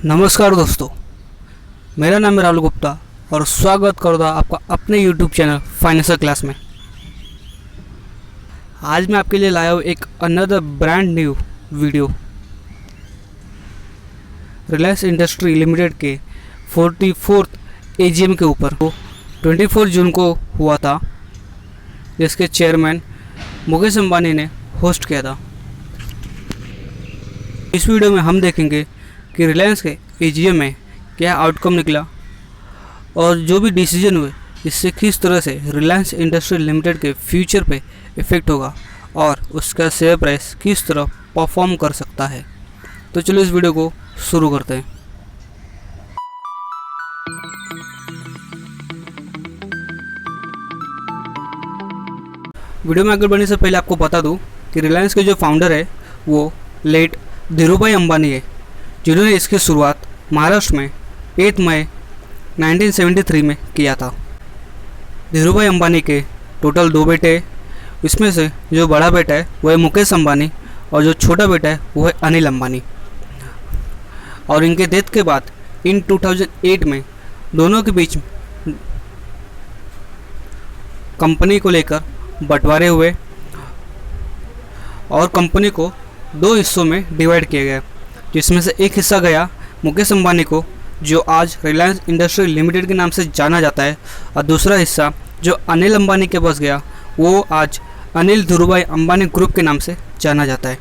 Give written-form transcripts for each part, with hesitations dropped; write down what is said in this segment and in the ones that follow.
नमस्कार दोस्तों, मेरा नाम है राहुल गुप्ता और स्वागत करता आपका अपने YouTube चैनल फाइनेंशियल क्लास में। आज मैं आपके लिए लाया हूँ एक another brand new video. Reliance industry limited के 44th AGM के ऊपर 24 जून को हुआ था, जिसके चेयरमैन मुकेश अंबानी ने होस्ट किया था। इस वीडियो में हम देखेंगे कि रिलायंस के AGM में क्या आउटकम निकला और जो भी डिसीजन हुए इससे किस तरह से रिलायंस इंडस्ट्री लिमिटेड के फ्यूचर पे इफ़ेक्ट होगा और उसका शेयर प्राइस किस तरह परफॉर्म कर सकता है। तो चलो इस वीडियो को शुरू करते हैं। वीडियो में आगे बढ़ने से पहले आपको बता दूं कि रिलायंस के जो फाउंडर है वो लेट धीरूभाई अंबानी है, जिन्होंने इसकी शुरुआत महाराष्ट्र में 8 मई 1973 में किया था। धीरूभाई अंबानी के टोटल 2 बेटे हैं। इसमें से जो बड़ा बेटा है वो है मुकेश अंबानी और जो छोटा बेटा है वो है अनिल अंबानी। और इनके डेथ के बाद इन 2008 में दोनों के बीच कंपनी को लेकर बंटवारे हुए और कंपनी को 2 हिस्सों में डिवाइड किया गया, जिसमें से एक हिस्सा गया मुकेश अंबानी को, जो आज रिलायंस इंडस्ट्री लिमिटेड के नाम से जाना जाता है, और दूसरा हिस्सा जो अनिल अंबानी के पास गया वो आज अनिल धीरूभाई अंबानी ग्रुप के नाम से जाना जाता है।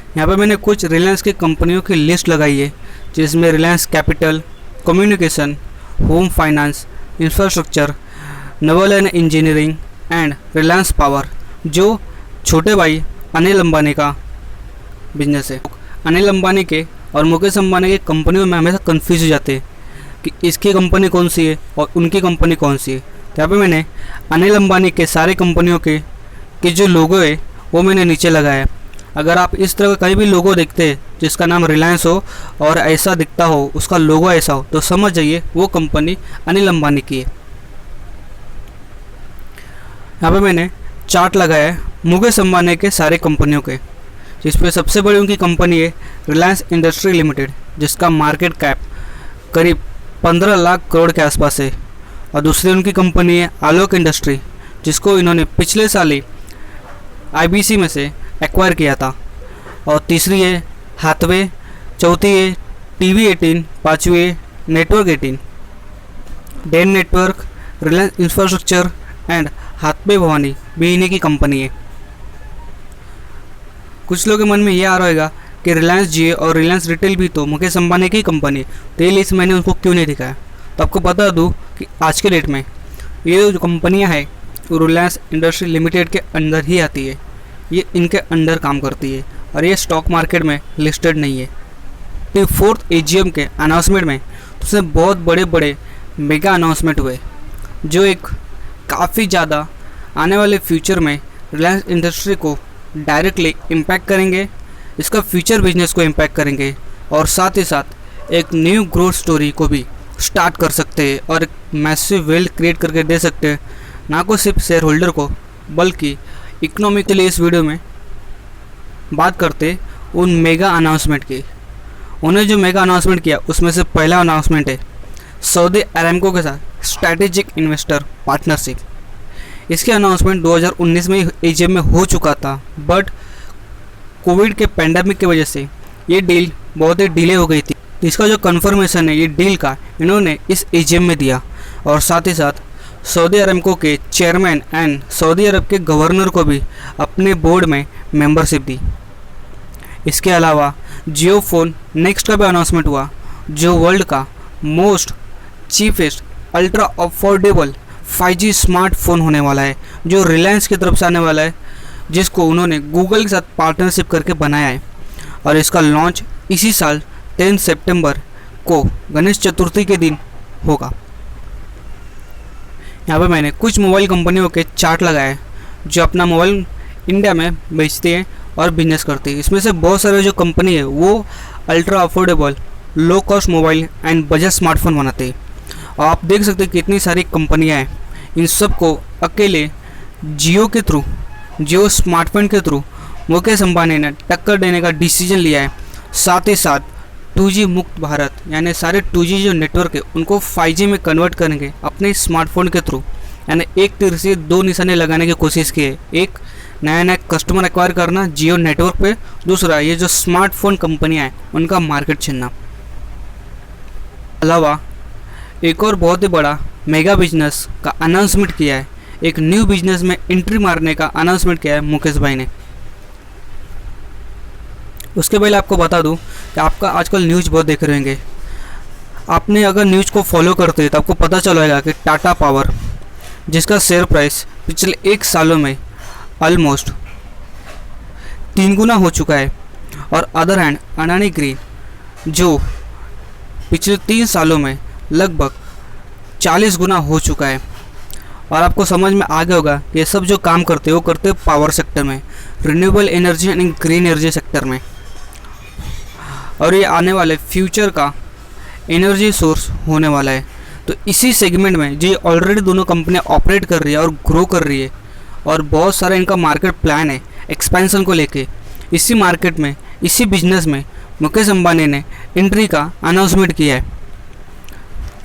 यहाँ पर मैंने कुछ रिलायंस की कंपनियों की लिस्ट लगाई है, जिसमें Reliance capital, communication, home finance, infrastructure, naval and engineering and Reliance power, जो छोटे भाई अनिल अंबानी का बिजनेस है। अनिल अंबानी के और मुकेश अंबानी के कंपनियों में हमेशा कंफ्यूज हो जाते हैं कि इसकी कंपनी कौन सी है और उनकी कंपनी कौन सी है। तो यहाँ पे मैंने अनिल अंबानी के सारे कंपनियों के जो लोगो है वो मैंने नीचे लगाया है। अगर आप इस तरह का कहीं भी लोगो देखते हैं जिसका नाम रिलायंस हो और ऐसा दिखता हो, उसका लोगो ऐसा हो, तो समझ जाइए वो कंपनी अनिल अंबानी की है। यहाँ पे मैंने चार्ट लगाया है मुकेश अंबानी के सारे कंपनियों के, जिसमें सबसे बड़ी उनकी कंपनी है रिलायंस इंडस्ट्री लिमिटेड, जिसका मार्केट कैप करीब 15 लाख करोड़ के आसपास है। और दूसरी उनकी कंपनी है आलोक इंडस्ट्री, जिसको इन्होंने पिछले साल ही IBC में से एक्वायर किया था। और तीसरी है हाथवे, चौथी है TV18, पाँचवीं है network 18, Den network, Reliance infrastructure and Hathway Bhavani भी इन्हीं की कंपनी है। कुछ लोगों के मन में ये आ रहा होगा कि रिलायंस जियो और रिलायंस रिटेल भी तो मुकेश अंबानी की कंपनी है, तो ये लिस्ट मैंने उनको क्यों नहीं दिखाया। तो आपको बता दूं कि आज के डेट में ये जो कंपनियां हैं वो रिलायंस इंडस्ट्री लिमिटेड के अंदर ही आती है, ये इनके अंडर काम करती है और ये स्टॉक मार्केट में लिस्टेड नहीं है। 4th AGM के अनाउंसमेंट में उसमें बहुत बड़े बड़े मेगा अनाउंसमेंट हुए, जो एक काफ़ी ज़्यादा आने वाले फ्यूचर में रिलायंस इंडस्ट्री को डायरेक्टली इम्पैक्ट करेंगे, इसका फ्यूचर बिजनेस को इम्पैक्ट करेंगे और साथ ही साथ एक न्यू ग्रोथ स्टोरी को भी स्टार्ट कर सकते हैं और एक मैसिव वेल्थ क्रिएट करके दे सकते हैं, ना को सिर्फ शेयर होल्डर को बल्कि इकोनॉमी के लिए। इस वीडियो में बात करते उन मेगा अनाउंसमेंट की। उन्हें जो मेगा अनाउंसमेंट किया उसमें से पहला अनाउंसमेंट है सऊदी अरामको के साथ स्ट्रैटेजिक इन्वेस्टर पार्टनरशिप। इसकी अनाउंसमेंट 2019 में AGM में हो चुका था, बट कोविड के पैंडेमिक की वजह से ये डील बहुत ही डिले हो गई थी। इसका जो कन्फर्मेशन है ये डील का इन्होंने इस AGM में दिया और साथ ही साथ सऊदी अरामको के चेयरमैन एंड सऊदी अरब के गवर्नर को भी अपने बोर्ड में मेंबरशिप दी। इसके अलावा जियो फोन नेक्स्ट का भी अनाउंसमेंट हुआ, जो वर्ल्ड का most cheapest ultra affordable 5G smartphone होने वाला है, जो रिलायंस की तरफ से आने वाला है, जिसको उन्होंने गूगल के साथ पार्टनरशिप करके बनाया है। और इसका लॉन्च इसी साल 10 सितंबर को गणेश चतुर्थी के दिन होगा। यहाँ पे मैंने कुछ मोबाइल कंपनियों के चार्ट लगाए जो अपना मोबाइल इंडिया में बेचती हैं और बिजनेस करती है। इसमें से बहुत सारे जो कंपनी है वो ultra affordable low cost mobile and budget smartphone बनाती है। और आप देख सकते हैं कितनी सारी कंपनियां हैं, इन सब को अकेले जियो के थ्रू, जियो स्मार्टफोन के थ्रू मुकेश अंबानी ने टक्कर देने का डिसीजन लिया है साथ ही साथ 2G मुक्त भारत यानी सारे 2G जो नेटवर्क है उनको 5G में कन्वर्ट करेंगे अपने स्मार्टफोन के थ्रू। यानी एक तीर से दो निशाने लगाने की कोशिश की है, एक नया नया कस्टमर एक्वायर करना जियो नेटवर्क पे, दूसरा ये जो स्मार्टफोन कंपनियां हैं उनका मार्केट छीनना। अलावा एक और बहुत ही बड़ा मेगा बिजनेस का अनाउंसमेंट किया है, एक न्यू बिजनेस में एंट्री मारने का अनाउंसमेंट किया है मुकेश भाई ने। उसके पहले आपको बता दूं कि आपका आजकल न्यूज़ बहुत देख रहे होंगे, आपने अगर न्यूज़ को फॉलो करते हैं तो आपको पता चलेगा कि टाटा पावर जिसका शेयर प्राइस पिछले 1 सालों में ऑलमोस्ट 3 गुना हो चुका है, और अदर हैंड अडानी ग्रीन जो पिछले 3 सालों में लगभग 40 गुना हो चुका है। और आपको समझ में आ गया होगा कि ये सब जो काम करते हैं वो करते हैं पावर सेक्टर में, renewable energy and green energy sector में, और ये आने वाले फ्यूचर का एनर्जी सोर्स होने वाला है। तो इसी सेगमेंट में जो ऑलरेडी दोनों कंपनियां ऑपरेट कर रही है और ग्रो कर रही है, और बहुत सारा इनका मार्केट प्लान है एक्सपेंशन को लेके, इसी मार्केट में इसी बिजनेस में मुकेश अंबानी ने एंट्री का अनाउंसमेंट किया है।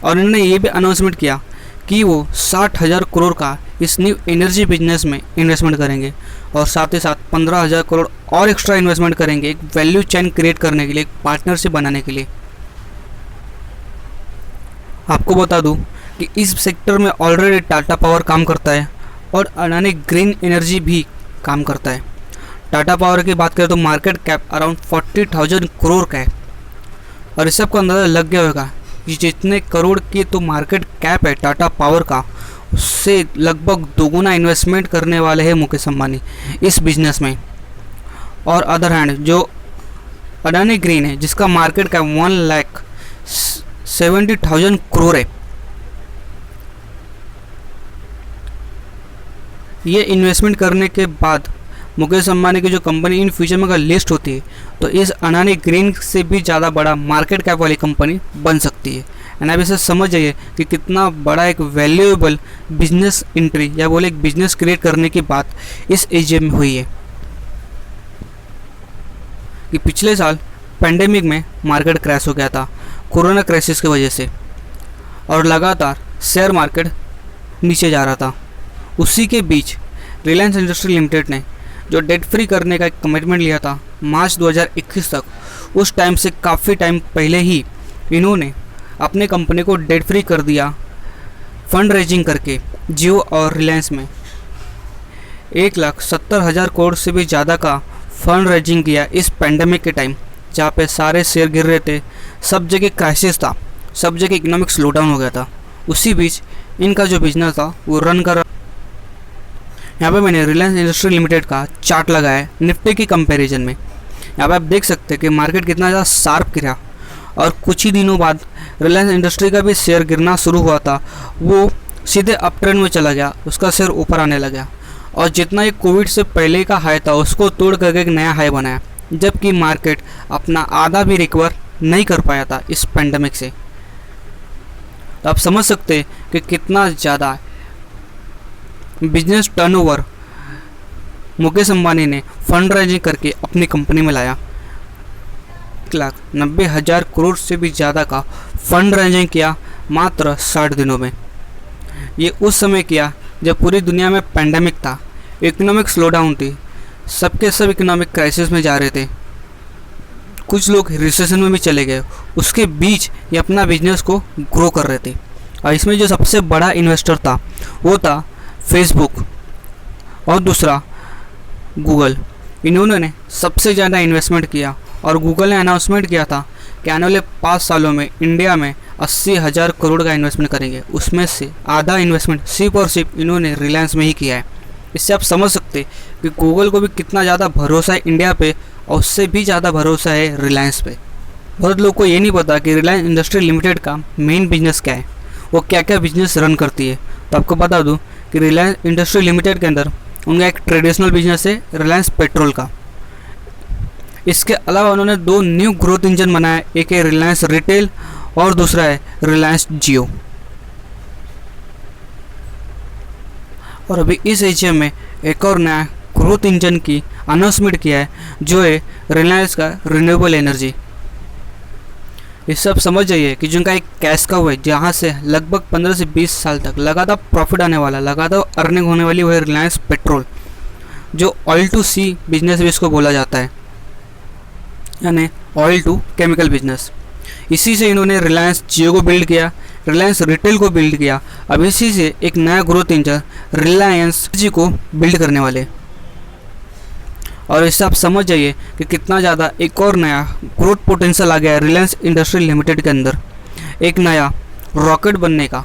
और इन्होंने ये भी अनाउंसमेंट किया कि वो 60,000 करोड़ का इस न्यू एनर्जी बिजनेस में इन्वेस्टमेंट करेंगे, और साथ ही साथ 15,000 करोड़ और एक्स्ट्रा इन्वेस्टमेंट करेंगे एक वैल्यू चेन क्रिएट करने के लिए, एक पार्टनरशिप बनाने के लिए। आपको बता दूं कि इस सेक्टर में ऑलरेडी टाटा पावर काम करता है और अडानी ग्रीन एनर्जी भी काम करता है। टाटा पावर की बात करें तो मार्केट कैप अराउंड 40,000 करोड़ का है, और इस सबको अंदाज़ा लग गया होगा कि जितने करोड़ की तो मार्केट कैप है टाटा पावर का, उससे लगभग दोगुना इन्वेस्टमेंट करने वाले हैं मुकेश अंबानी इस बिजनेस में। और अदर हैंड जो अडानी ग्रीन है जिसका मार्केट कैप 1,70,000 करोड़ है, ये इन्वेस्टमेंट करने के बाद मुकेश अंबानी की जो कंपनी इन फ्यूचर में अगर लिस्ट होती है तो इस अडानी ग्रीन से भी ज़्यादा बड़ा मार्केट कैप वाली कंपनी बन सकती है। एंड आप इसे समझ जाइए कि कितना बड़ा एक वैल्यूएबल बिजनेस एंट्री या बोले एक बिजनेस क्रिएट करने की बात इस एजीएम में हुई है। कि पिछले साल पेंडेमिक में मार्केट क्रैश हो गया था कोरोना क्राइसिस की वजह से, और लगातार शेयर मार्केट नीचे जा रहा था। उसी के बीच रिलायंस इंडस्ट्री लिमिटेड ने जो डेट फ्री करने का एक कमिटमेंट लिया था मार्च 2021 तक, उस टाइम से काफ़ी टाइम पहले ही इन्होंने अपने कंपनी को डेट फ्री कर दिया फंड रेजिंग करके जियो और रिलायंस में 1,70,000 करोड़ से भी ज़्यादा का फंड रेजिंग किया इस पेंडेमिक के टाइम, जहाँ पे सारे शेयर गिर रहे थे, सब जगह क्राइसिस था, सब जगह इकोनॉमिक स्लोडाउन हो गया था। उसी बीच इनका जो बिजनेस था वो रन कर। यहाँ पे मैंने रिलायंस इंडस्ट्री लिमिटेड का चार्ट लगाया है निफ्टी की कंपैरिजन में। यहाँ पे आप देख सकते हैं कि मार्केट कितना ज़्यादा शार्प गिरा, और कुछ ही दिनों बाद रिलायंस इंडस्ट्री का भी शेयर गिरना शुरू हुआ था, वो सीधे अप ट्रेंड में चला गया, उसका शेयर ऊपर आने लगा, और जितना ये कोविड से पहले का हाई था उसको तोड़ करके एक नया हाई बनाया, जबकि मार्केट अपना आधा भी रिकवर नहीं कर पाया था इस पेंडेमिक से। तो आप समझ सकते हैं कि कितना ज़्यादा बिजनेस टर्नओवर मुकेश अंबानी ने फंड रेजिंग करके अपनी कंपनी में लाया। 1,90,000 करोड़ से भी ज़्यादा का फंड रेजिंग किया मात्र 60 दिनों में। ये उस समय किया जब पूरी दुनिया में पेंडेमिक था, इकोनॉमिक स्लोडाउन थी, सबके सब इकोनॉमिक क्राइसिस में जा रहे थे, कुछ लोग रिसेशन में भी चले गए। उसके बीच ये अपना बिजनेस को ग्रो कर रहे थे, और इसमें जो सबसे बड़ा इन्वेस्टर था वो था फेसबुक और दूसरा गूगल। इन्होंने सबसे ज़्यादा इन्वेस्टमेंट किया, और गूगल ने अनाउंसमेंट किया था कि आने वाले 5 सालों में इंडिया में 80,000 करोड़ का इन्वेस्टमेंट करेंगे। उसमें से आधा इन्वेस्टमेंट सिर्फ और सिर्फ इन्होंने रिलायंस में ही किया है। इससे आप समझ सकते कि गूगल को भी कितना ज़्यादा भरोसा है इंडिया पे, और उससे भी ज़्यादा भरोसा है रिलायंस पे। बहुत लोग को ये नहीं पता कि रिलायंस इंडस्ट्री लिमिटेड का मेन बिजनेस क्या है, वो क्या क्या बिजनेस रन करती है। तो आपको बता दूँ कि रिलायंस इंडस्ट्री लिमिटेड के अंदर उनका एक ट्रेडिशनल बिजनेस है रिलायंस पेट्रोल का। इसके अलावा उन्होंने 2 न्यू ग्रोथ इंजन बनाया, एक है रिलायंस रिटेल और दूसरा है रिलायंस जियो। और अभी इस एशिया में एक और नया ग्रोथ इंजन की अनाउंसमेंट किया है, जो है रिलायंस का रिन्यूएबल एनर्जी। ये सब समझ जाइए कि जिनका एक कैश काउ है, जहाँ से लगभग 15 से 20 साल तक लगातार प्रॉफिट आने वाला, लगातार अर्निंग होने वाली, वो है रिलायंस पेट्रोल, जो ऑयल टू सी बिजनेस भी इसको बोला जाता है, यानी ऑयल टू केमिकल बिजनेस। इसी से इन्होंने रिलायंस जियो को बिल्ड किया, रिलायंस रिटेल को बिल्ड किया। अब इसी से एक नया ग्रोथ इंजन रिलायंस जी को बिल्ड करने वाले। और इससे आप समझ जाइए कि कितना ज़्यादा एक और नया ग्रोथ पोटेंशियल आ गया है रिलायंस इंडस्ट्री लिमिटेड के अंदर। एक नया रॉकेट बनने का,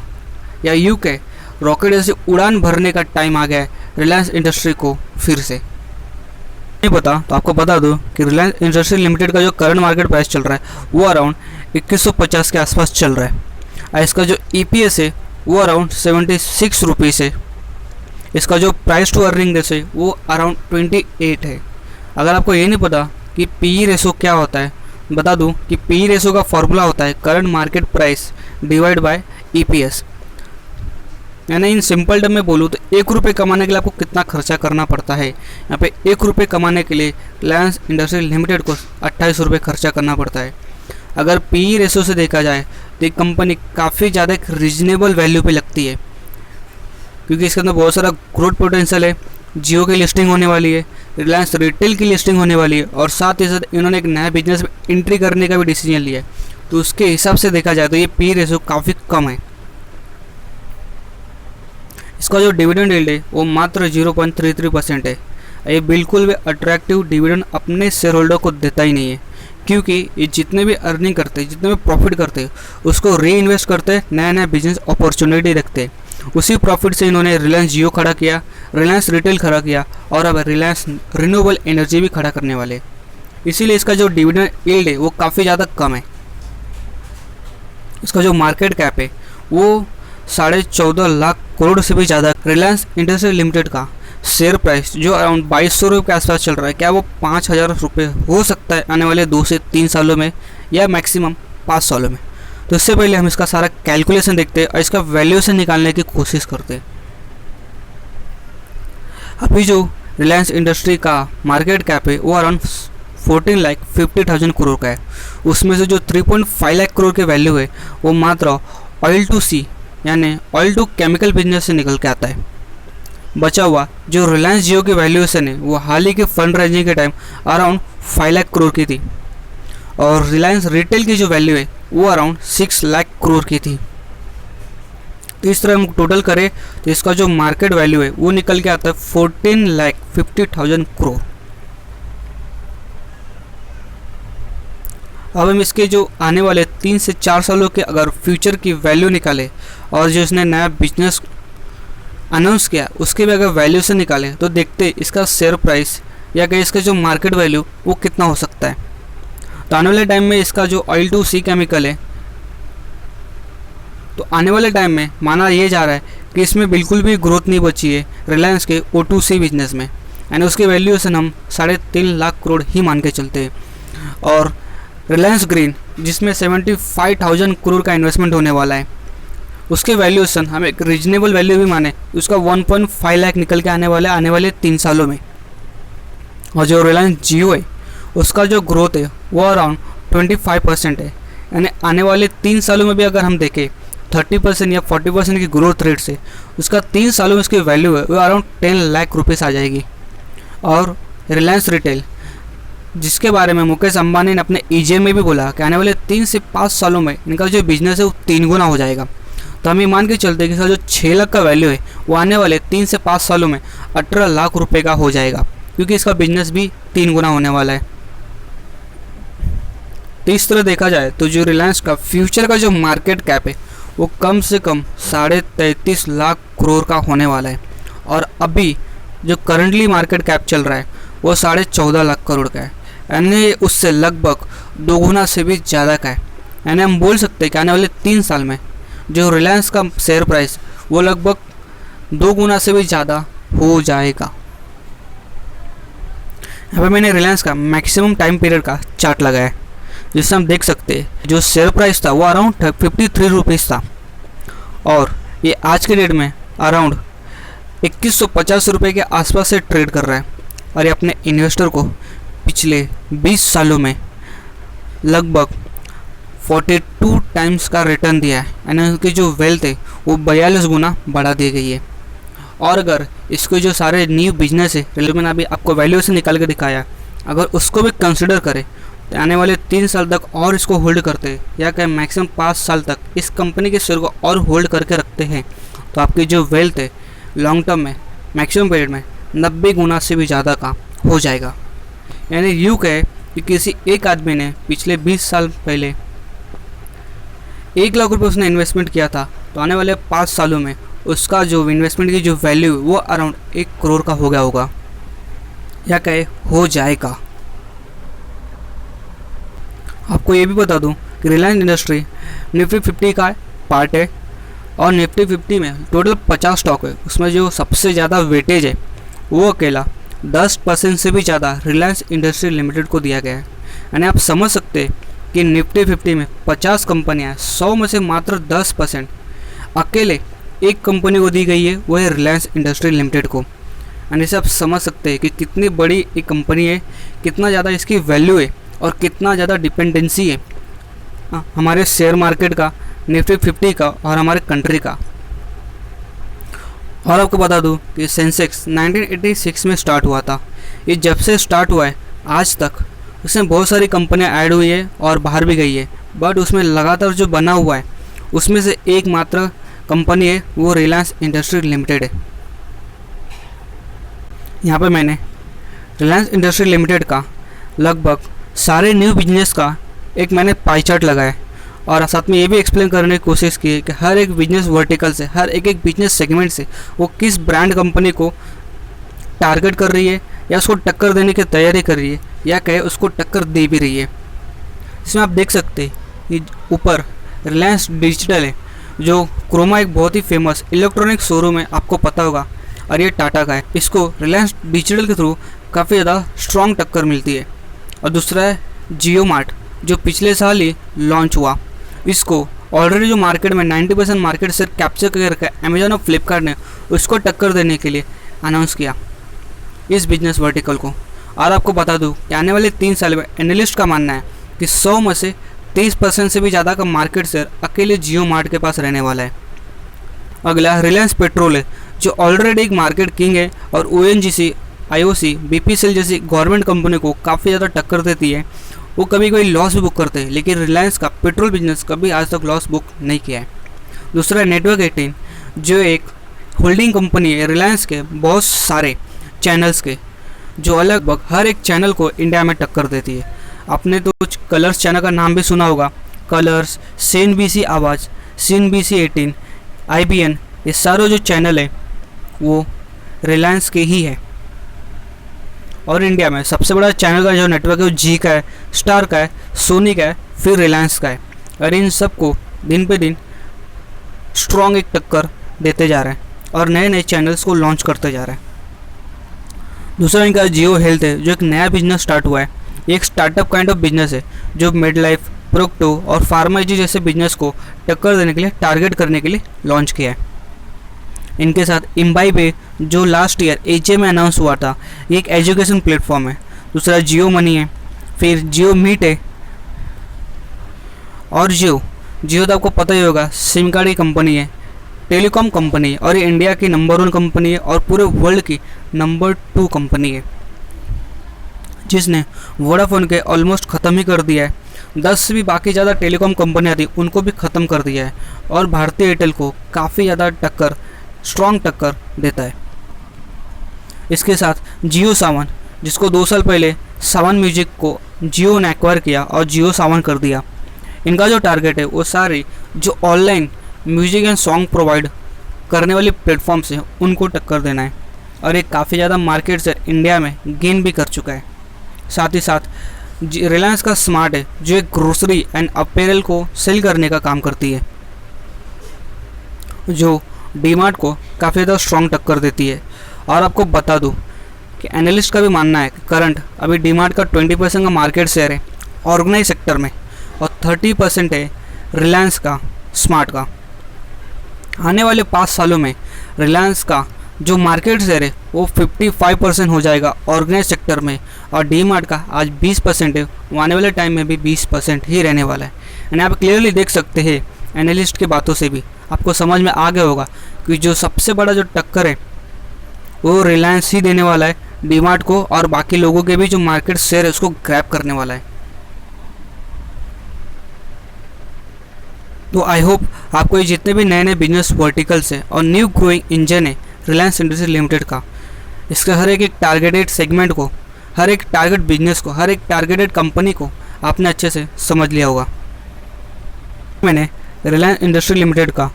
या यूं के रॉकेट जैसे उड़ान भरने का टाइम आ गया है रिलायंस इंडस्ट्री को फिर से। नहीं पता तो आपको बता दो कि रिलायंस इंडस्ट्री लिमिटेड का जो करंट मार्केट प्राइस चल रहा है वो अराउंड 2150 के आसपास चल रहा है। और इसका जो EPS है वो अराउंड 76 रुपीज़ है। इसका जो प्राइस टू अर्निंग रेशो है वो अराउंड 28 है। अगर आपको ये नहीं पता कि PE रेशो क्या होता है, बता दूं कि PE रेशो का फॉर्मूला होता है current market price divide by EPS। यानी इन सिंपल टर्म में बोलूँ तो 1 रुपये कमाने के लिए आपको कितना खर्चा करना पड़ता है। यहाँ पे 1 रुपये कमाने के लिए रिलायंस इंडस्ट्री लिमिटेड को 28 रुपये खर्चा करना पड़ता है। अगर PE रेशो से देखा जाए तो ये कंपनी काफ़ी ज़्यादा एक रीजनेबल वैल्यू पे लगती है, क्योंकि इसके अंदर बहुत सारा ग्रोथ पोटेंशियल है। जियो की लिस्टिंग होने वाली है, रिलायंस रिटेल की लिस्टिंग होने वाली है, और साथ ही साथ इन्होंने एक नया बिजनेस में एंट्री करने का भी डिसीजन लिया है। तो उसके हिसाब से देखा जाए तो ये PE रेशो काफ़ी कम है। इसका जो डिविडेंड यील्ड है वो मात्र 0.33% है। ये बिल्कुल भी अट्रैक्टिव डिविडेंड अपने शेयर होल्डर को देता ही नहीं है, क्योंकि ये जितने भी अर्निंग करते हैं, जितने भी प्रॉफिट करते हैं, उसको री इन्वेस्ट करते हैं, नया नया बिजनेस अपॉर्चुनिटी रखते हैं। उसी प्रॉफिट से इन्होंने रिलायंस जियो खड़ा किया, रिलायंस रिटेल खड़ा किया, और अब रिलायंस रिन्यूएबल एनर्जी भी खड़ा करने वाले। इसीलिए इसका जो डिविडेंड यील्ड है वो काफ़ी ज़्यादा कम है। इसका जो मार्केट कैप है वो 14.5 लाख करोड़ से भी ज़्यादा। रिलायंस इंडस्ट्री लिमिटेड का शेयर प्राइस जो अराउंड 2200 रुपये के आसपास चल रहा है, क्या वो 5000 रुपये हो सकता है आने वाले 2 से 3 सालों में, या मैक्सिमम 5 सालों में? तो इससे पहले हम इसका सारा कैलकुलेशन देखते हैं और इसका वैल्यूएशन निकालने की कोशिश करते हैं। अभी जो रिलायंस इंडस्ट्री का मार्केट कैप है वो अराउंड 14,50,000 करोड़ का है। उसमें से जो 3.5 लाख करोड़ के वैल्यू है वो मात्र ऑयल टू सी, यानी ऑयल टू केमिकल बिजनेस से निकल के आता है। बचा हुआ जो रिलायंस जियो की वैल्यूएशन है वो हाल ही के फंड रेजिंग के टाइम अराउंड 5 लाख करोड़ की थी, और रिलायंस रिटेल की जो वैल्यू है वो अराउंड 6 लाख करोड़ की थी। तो इस तरह हम टोटल करें तो इसका जो मार्केट वैल्यू है वो निकल के आता है 14,50,000 करोड़। अब हम इसके जो आने वाले 3 से 4 सालों के अगर फ्यूचर की वैल्यू निकाले, और जो इसने नया बिजनेस अनाउंस किया उसके भी अगर वैल्यू से निकालें, तो देखते इसका शेयर प्राइस या कि इसका जो मार्केट वैल्यू वो कितना हो सकता है। तो आने वाले टाइम में इसका जो ऑयल टू सी केमिकल है, तो आने वाले टाइम में माना यह जा रहा है कि इसमें बिल्कुल भी ग्रोथ नहीं बची है रिलायंस के O2C बिजनेस में, यानी उसकी वैल्यूएशन हम 3.5 लाख करोड़ ही मान के चलते हैं। और रिलायंस ग्रीन जिसमें 75,000 करोड़ का इन्वेस्टमेंट होने वाला है, उसके वैल्यूएशन हम एक रीजनेबल वैल्यू भी माने, उसका 1.5 लाख निकल के आने वाले 3 सालों में। और जो रिलायंस जियो है उसका जो ग्रोथ है वो अराउंड 25% है, यानी आने वाले 3 सालों में भी अगर हम देखें 30% या 40% की ग्रोथ रेट से, उसका 3 सालों में उसकी वैल्यू है वो अराउंड 10 लाख रुपीज़ आ जाएगी। और रिलायंस रिटेल जिसके बारे में मुकेश अंबानी ने अपने EGM में भी बोला कि आने वाले 3 से 5 सालों में इनका जो बिजनेस है वो 3 गुना हो जाएगा। तो हम ये मान के चलते हैं कि इसका जो 6 लाख का वैल्यू है वो आने वाले 3 से 5 सालों में 18 लाख रुपए का हो जाएगा, क्योंकि इसका बिजनेस भी 3 गुना होने वाला है। तो इस तरह देखा जाए तो जो रिलायंस का फ्यूचर का जो मार्केट कैप है वो कम से कम 33.5 लाख करोड़ का होने वाला है, और अभी जो करंटली मार्केट कैप चल रहा है वो 14.5 लाख करोड़ का है, यानी उससे लगभग 2 गुना से भी ज़्यादा का है। यानी हम बोल सकते हैं कि आने वाले 3 साल में जो रिलायंस का शेयर प्राइस वो लगभग 2 गुना से भी ज़्यादा हो जाएगा। यहाँ पे मैंने रिलायंस का मैक्सिमम टाइम पीरियड का चार्ट लगाया है, जिससे हम देख सकते हैं जो शेयर प्राइस था वो अराउंड 53 रुपीज़ था, और ये आज के डेट में अराउंड 2150 रुपये के आसपास से ट्रेड कर रहा है। और ये अपने इन्वेस्टर को पिछले 20 सालों में लगभग 42 टाइम्स का रिटर्न दिया है, यानी उनकी जो वेल्थ है वो 42 गुना बढ़ा दी गई है। और अगर इसके जो सारे न्यू बिजनेस है, मैंने अभी आपको वैल्यूएशन निकाल के दिखाया, अगर उसको भी कंसिडर करें तो आने वाले 3 साल तक और इसको होल्ड करते हैं, या क्या मैक्सिमम 5 साल तक इस कंपनी के शेयर को और होल्ड करके रखते हैं, तो आपकी जो वेल्थ है लॉन्ग टर्म में मैक्सिमम पीरियड में 90 गुना से भी ज़्यादा का हो जाएगा। यानी यूँ कहे कि किसी एक आदमी ने पिछले 20 साल पहले 1 लाख रुपये उसने इन्वेस्टमेंट किया था, तो आने वाले 5 सालों में उसका जो इन्वेस्टमेंट की जो वैल्यू वो अराउंड 1 करोड़ का हो गया होगा, या कहे हो जाएगा। आपको ये भी बता दूं कि रिलायंस इंडस्ट्री निफ्टी 50 का पार्ट है, और निफ्टी 50 में टोटल 50 स्टॉक है, उसमें जो सबसे ज़्यादा वेटेज है वो अकेला 10% से भी ज़्यादा रिलायंस इंडस्ट्री लिमिटेड को दिया गया है। यानी आप समझ सकते हैं कि निफ्टी 50 में 50 कंपनियाँ, 100 में से मात्र 10% अकेले एक कंपनी को दी गई है, वो है रिलायंस इंडस्ट्री लिमिटेड को। यानी से आप समझ सकते हैं कि कितनी बड़ी एक कंपनी है, कितना ज़्यादा इसकी वैल्यू है और कितना ज़्यादा डिपेंडेंसी है हमारे शेयर मार्केट का, निफ्टी 50 का और हमारे कंट्री का। और आपको बता दूं कि सेंसेक्स 1986 में स्टार्ट हुआ था। ये जब से स्टार्ट हुआ है आज तक उसमें बहुत सारी कंपनियां ऐड हुई है और बाहर भी गई है, बट उसमें लगातार जो बना हुआ है उसमें से एकमात्र कंपनी है वो रिलायंस इंडस्ट्री लिमिटेड है। यहाँ पे मैंने रिलायंस इंडस्ट्री लिमिटेड का लगभग सारे न्यू बिजनेस का एक मैंने पाई चार्ट लगाया, और साथ में ये भी एक्सप्लेन करने की कोशिश की है कि हर एक बिजनेस वर्टिकल से, हर एक बिजनेस सेगमेंट से वो किस ब्रांड कंपनी को टारगेट कर रही है, या उसको टक्कर देने की तैयारी कर रही है, या कहे उसको टक्कर दे भी रही है। इसमें आप देख सकते हैं कि ऊपर रिलायंस डिजिटल है, जो क्रोमा एक बहुत ही फेमस इलेक्ट्रॉनिक शोरूम है, आपको पता होगा, और ये टाटा का है। इसको रिलायंस डिजिटल के थ्रू काफ़ी ज़्यादा स्ट्रॉन्ग टक्कर मिलती है। और दूसरा है जियो मार्ट, जो पिछले साल ही लॉन्च हुआ। इसको ऑलरेडी जो मार्केट में 90% मार्केट शेयर कैप्चर करके रखा है अमेजॉन और फ्लिपकार्ट ने, उसको टक्कर देने के लिए अनाउंस किया इस बिजनेस वर्टिकल को। और आपको बता दूं कि आने वाले 3 साल में एनालिस्ट का मानना है कि 100 में से 30% से भी ज़्यादा का मार्केट शेयर अकेले जियो मार्ट के पास रहने वाला है। अगला रिलायंस पेट्रोल है, जो ऑलरेडी एक मार्केट किंग है और ONGC, IOC, BPCL जैसी गवर्नमेंट कंपनी को काफ़ी ज़्यादा टक्कर देती है। वो कभी कोई लॉस भी बुक करते हैं, लेकिन रिलायंस का पेट्रोल बिजनेस कभी आज तक लॉस बुक नहीं किया है। दूसरा नेटवर्क 18, जो एक होल्डिंग कंपनी है रिलायंस के बहुत सारे चैनल्स के, जो अलग बग हर एक चैनल को इंडिया में टक्कर देती है। आपने तो कुछ कलर्स चैनल का नाम भी सुना होगा, कलर्स, CNBC आवाज़, CNBC 18, IBN, ये सारे जो चैनल है वो रिलायंस के ही है। और इंडिया में सबसे बड़ा चैनल का जो नेटवर्क है वो जी का है, स्टार का है, सोनी का है, फिर रिलायंस का है। और इन सबको दिन पे दिन स्ट्रॉन्ग एक टक्कर देते जा रहे हैं और नए नए चैनल्स को लॉन्च करते जा रहे हैं। दूसरा इनका जियो हेल्थ है, जो एक नया बिजनेस स्टार्ट हुआ है। ये एक स्टार्टअप काइंड ऑफ बिजनेस है, जो मिड लाइफ, प्रोक्टो और फार्माजी जैसे बिजनेस को टक्कर देने के लिए, टारगेट करने के लिए लॉन्च किया है। इनके साथ इम्बाइब है, जो लास्ट ईयर HA में अनाउंस हुआ था, ये एक एजुकेशन प्लेटफॉर्म है। दूसरा जियो मनी है, फिर जियो मीट है, और जियो तो आपको पता ही होगा, सिम कार्ड की कंपनी है, टेलीकॉम कंपनी है, और ये इंडिया की नंबर 1 कंपनी है और पूरे वर्ल्ड की नंबर 2 कंपनी है, जिसने वोडाफोन के ऑलमोस्ट ख़त्म ही कर दिया है। 10 से भी बाकी ज़्यादा टेलीकॉम कंपनियाँ थी, उनको भी ख़त्म कर दिया है, और भारतीय एयरटेल को काफ़ी ज़्यादा टक्कर, स्ट्रॉन्ग टक्कर देता है। इसके साथ जियो सावन, जिसको 2 साल पहले सावन म्यूजिक को जियो ने एक्वायर किया और जियो सावन कर दिया। इनका जो टारगेट है वो सारी जो online music and song provide करने वाली प्लेटफॉर्म्स हैं उनको टक्कर देना है, और एक काफ़ी ज़्यादा मार्केट से इंडिया में गेन भी कर चुका है। साथ ही साथ रिलायंस का स्मार्ट है, जो एक ग्रोसरी एंड अपैरल को सेल करने का काम करती है, जो डीमार्ट को काफ़ी ज़्यादा स्ट्रॉन्ग टक्कर देती है। और आपको बता दूं कि एनालिस्ट का भी मानना है कि करंट अभी डीमार्ट का 20% का मार्केट शेयर है ऑर्गेनाइज सेक्टर में, और 30% है रिलायंस का स्मार्ट का। आने वाले 5 सालों में रिलायंस का जो मार्केट शेयर है वो 55% हो जाएगा ऑर्गेनाइज सेक्टर में, और डी मार्ट का आज 20% है, आने वाले टाइम में भी 20% ही रहने वाला है। एंड आप क्लियरली देख सकते हैं एनालिस्ट की बातों से भी आपको समझ में आ गया होगा कि जो सबसे बड़ा जो टक्कर है वो रिलायंस ही देने वाला है डी मार्ट को, और बाकी लोगों के भी जो मार्केट शेयर है उसको ग्रैब करने वाला है। तो आई होप आपको ये जितने भी नए नए बिजनेस वर्टिकल्स है और न्यू ग्रोइंग इंजन है रिलायंस इंडस्ट्री लिमिटेड का, इसका हर एक टारगेटेड सेगमेंट को, हर एक टारगेट बिजनेस को, हर एक टारगेटेड कंपनी को आपने अच्छे से समझ लिया होगा। मैंने रिलायंस इंडस्ट्री लिमिटेड का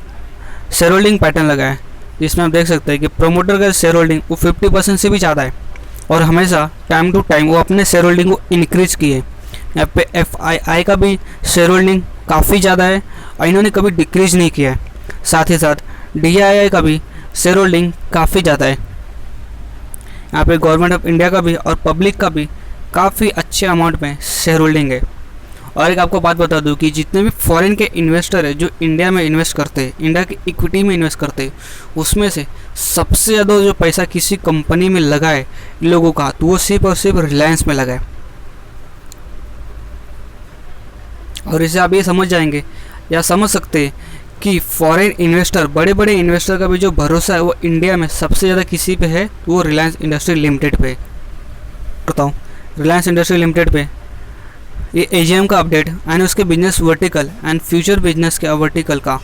शेयर होल्डिंग पैटर्न लगाया है, जिसमें आप देख सकते हैं कि प्रोमोटर का शेयर होल्डिंग वो 50% से भी ज़्यादा है, और हमेशा टाइम टू टाइम वो अपने शेयर होल्डिंग को इंक्रीज किए। यहाँ पे FII का भी शेयर होल्डिंग काफ़ी ज़्यादा है और इन्होंने कभी डिक्रीज नहीं किया है। साथ ही साथ DII का भी शेयर होल्डिंग काफ़ी ज़्यादा है। यहाँ पे गवर्नमेंट ऑफ इंडिया का भी और पब्लिक का भी काफ़ी अच्छे अमाउंट में शेयर होल्डिंग है। और एक आपको बात बता दूँ कि जितने भी फॉरेन के इन्वेस्टर है जो इंडिया में इन्वेस्ट करते हैं, इंडिया की इक्विटी में इन्वेस्ट करते हैं, उसमें से सबसे ज़्यादा जो पैसा किसी कंपनी में लगा है इन लोगों का, तो वो सिर्फ और सिर्फ रिलायंस में लगा है। और इसे आप ये समझ जाएंगे या समझ सकते हैं कि फॉरेन इन्वेस्टर, बड़े बड़े इन्वेस्टर का भी जो भरोसा है वो इंडिया में सबसे ज़्यादा किसी पे है, तो वो रिलायंस इंडस्ट्री लिमिटेड पे। बताऊँ रिलायंस इंडस्ट्री लिमिटेड पे ये AGM का अपडेट एंड उसके business vertical and future business के वर्टिकल का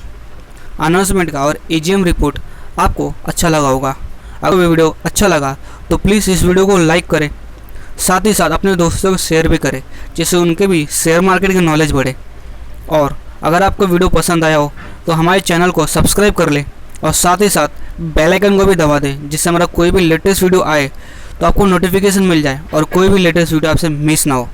अनाउंसमेंट का और AGM रिपोर्ट आपको अच्छा लगा होगा। अगर ये वीडियो अच्छा लगा तो प्लीज़ इस वीडियो को लाइक करें, साथ ही साथ अपने दोस्तों को शेयर भी करें, जिससे उनके भी शेयर मार्केट की नॉलेज बढ़े। और अगर आपको वीडियो पसंद आया हो तो हमारे चैनल को सब्सक्राइब कर लें और साथ ही साथ बेल आइकन को भी दबा दें, जिससे हमारा कोई भी लेटेस्ट वीडियो आए तो आपको नोटिफिकेशन मिल जाए और कोई भी लेटेस्ट वीडियो आपसे मिस ना हो।